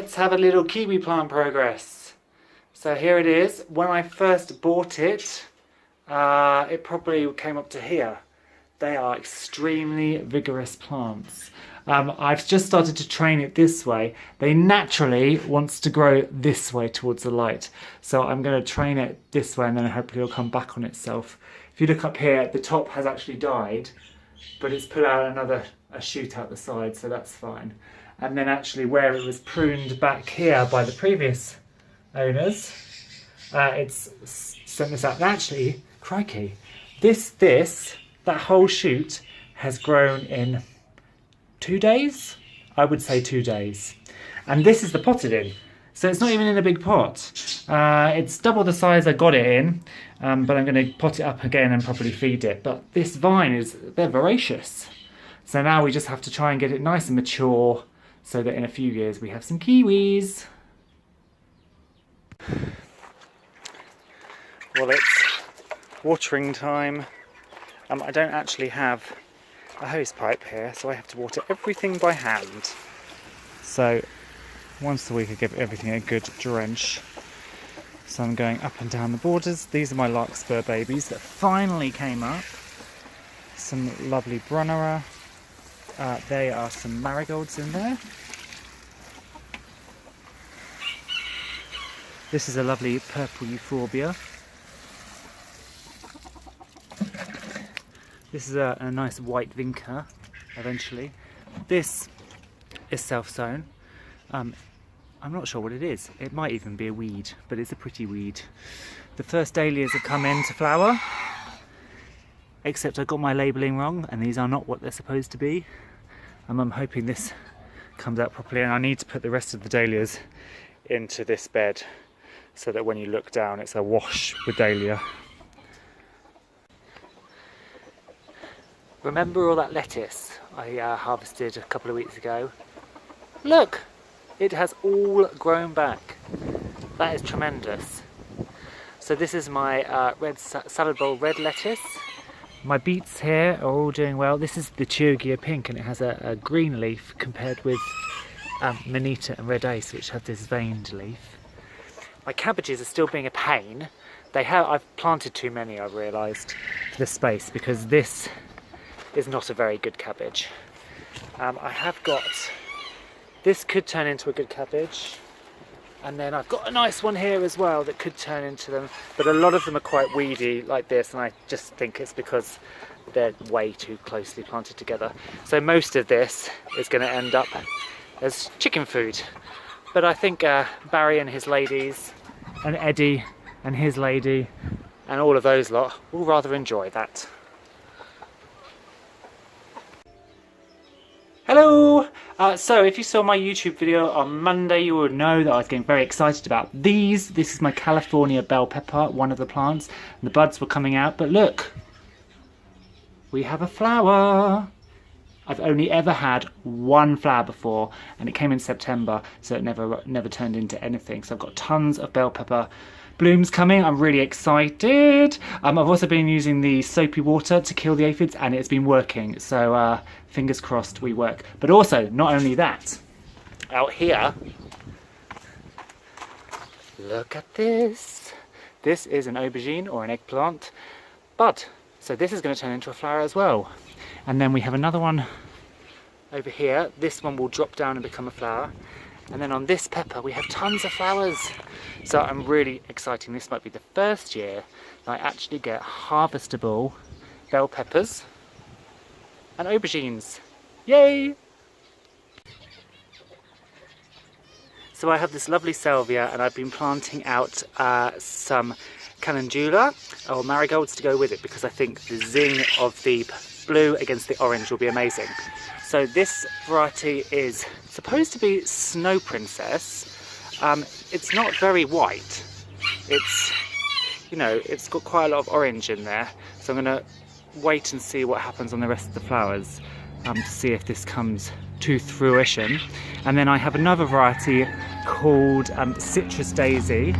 let's have a little kiwi plant progress. So here it is. When I first bought it, it probably came up to here. They are extremely vigorous plants. I've just started to train it this way. They naturally wants to grow this way towards the light. So I'm going to train it this way and then hopefully it'll come back on itself. If you look up here, the top has actually died, but it's put out a shoot out the side, so that's fine. And then actually where it was pruned back here by the previous owners, it's sent this out. And actually, crikey, that whole shoot has grown in 2 days? I would say 2 days. And this is the potted in. So it's not even in a big pot. It's double the size I got it in, but I'm going to pot it up again and properly feed it. But this vine they're voracious. So now we just have to try and get it nice and mature so that in a few years we have some kiwis. Well, it's watering time. I don't actually have a hose pipe here, so I have to water everything by hand. So once a week I give everything a good drench. So I'm going up and down the borders. These are my larkspur babies that finally came up. Some lovely Brunera. There are some marigolds in there. This is a lovely purple euphorbia. This is a nice white vinca, eventually. This is self-sown. I'm not sure what it is. It might even be a weed, but it's a pretty weed. The first dahlias have come into flower, except I got my labelling wrong, and these are not what they're supposed to be. I'm hoping this comes out properly, and I need to put the rest of the dahlias into this bed so that when you look down it's awash with dahlia. Remember all that lettuce I harvested a couple of weeks ago? Look! It has all grown back. That is tremendous. So this is my red salad bowl red lettuce. My beets here are all doing well. This is the Chioggia pink and it has a green leaf compared with Manita and red ace, which have this veined leaf. My cabbages are still being a pain. I've planted too many, I've realised, for this space, because this is not a very good cabbage. I have got, this could turn into a good cabbage, and then I've got a nice one here as well that could turn into them, but a lot of them are quite weedy like this, and I just think it's because they're way too closely planted together. So most of this is going to end up as chicken food, but I think Barry and his ladies, and Eddie and his lady, and all of those lot will rather enjoy that. Hello! So if you saw my YouTube video on Monday, you would know that I was getting very excited about these. This is my California bell pepper, one of the plants. And the buds were coming out, but look! We have a flower! I've only ever had one flower before, and it came in September, so it never turned into anything. So I've got tons of bell pepper blooms coming. I'm really excited. I've also been using the soapy water to kill the aphids, and it's been working. So fingers crossed we work. But also, not only that, out here, look at this. This is an aubergine or an eggplant bud. So this is going to turn into a flower as well. And then we have another one over here. This one will drop down and become a flower. And then on this pepper we have tons of flowers. So I'm really excited. This might be the first year that I actually get harvestable bell peppers and aubergines. Yay! So I have this lovely salvia, and I've been planting out some calendula or marigolds to go with it, because I think the zing of the blue against the orange will be amazing. So this variety is supposed to be Snow Princess. It's not very white. It's, you know, it's got quite a lot of orange in there. So I'm going to wait and see what happens on the rest of the flowers to see if this comes to fruition. And then I have another variety called Citrus Daisy,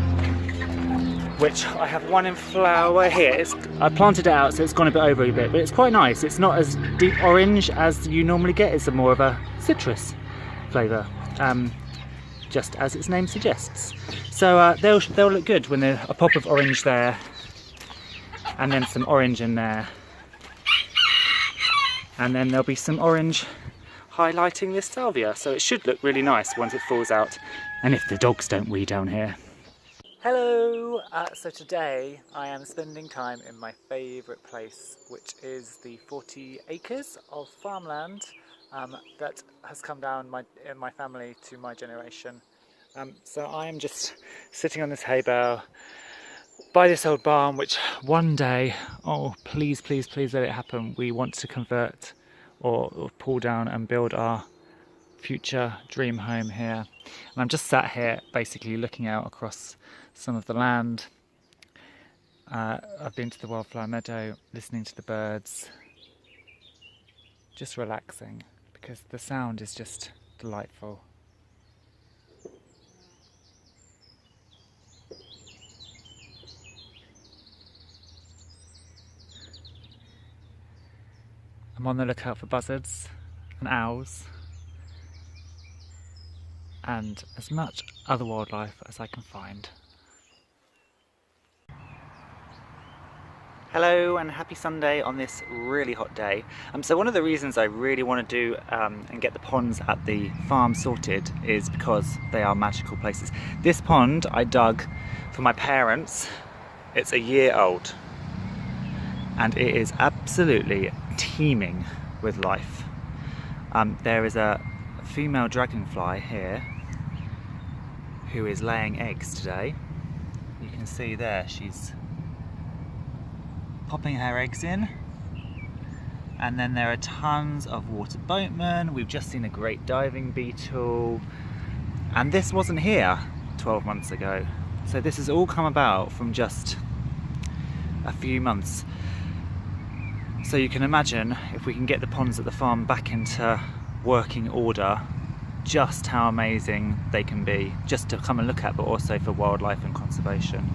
which I have one in flower here. I planted it out, so it's gone a bit over a bit, but it's quite nice. It's not as deep orange as you normally get. It's more of a citrus flavour. just as its name suggests. So they'll look good when there's a pop of orange there, and then some orange in there, and then there'll be some orange highlighting this salvia. So it should look really nice once it falls out, and if the dogs don't wee down here. Hello! So today I am spending time in my favourite place, which is the 40 acres of farmland that has come down in my family to my generation. So I am just sitting on this hay bale by this old barn, which one day, oh please, please, please let it happen, we want to convert or pull down and build our future dream home here. And I'm just sat here basically looking out across some of the land. I've been to the wildflower meadow, listening to the birds, just relaxing because the sound is just delightful. I'm on the lookout for buzzards and owls and as much other wildlife as I can find. Hello and happy Sunday on this really hot day. So one of the reasons I really want to do and get the ponds at the farm sorted is because they are magical places. This pond I dug for my parents. It's a year old and it is absolutely teeming with life. There is a female dragonfly here who is laying eggs today. You can see there she's popping her eggs in, and then there are tons of water boatmen. We've just seen a great diving beetle, and this wasn't here 12 months ago, so this has all come about from just a few months. So you can imagine if we can get the ponds at the farm back into working order, just how amazing they can be, just to come and look at, but also for wildlife and conservation.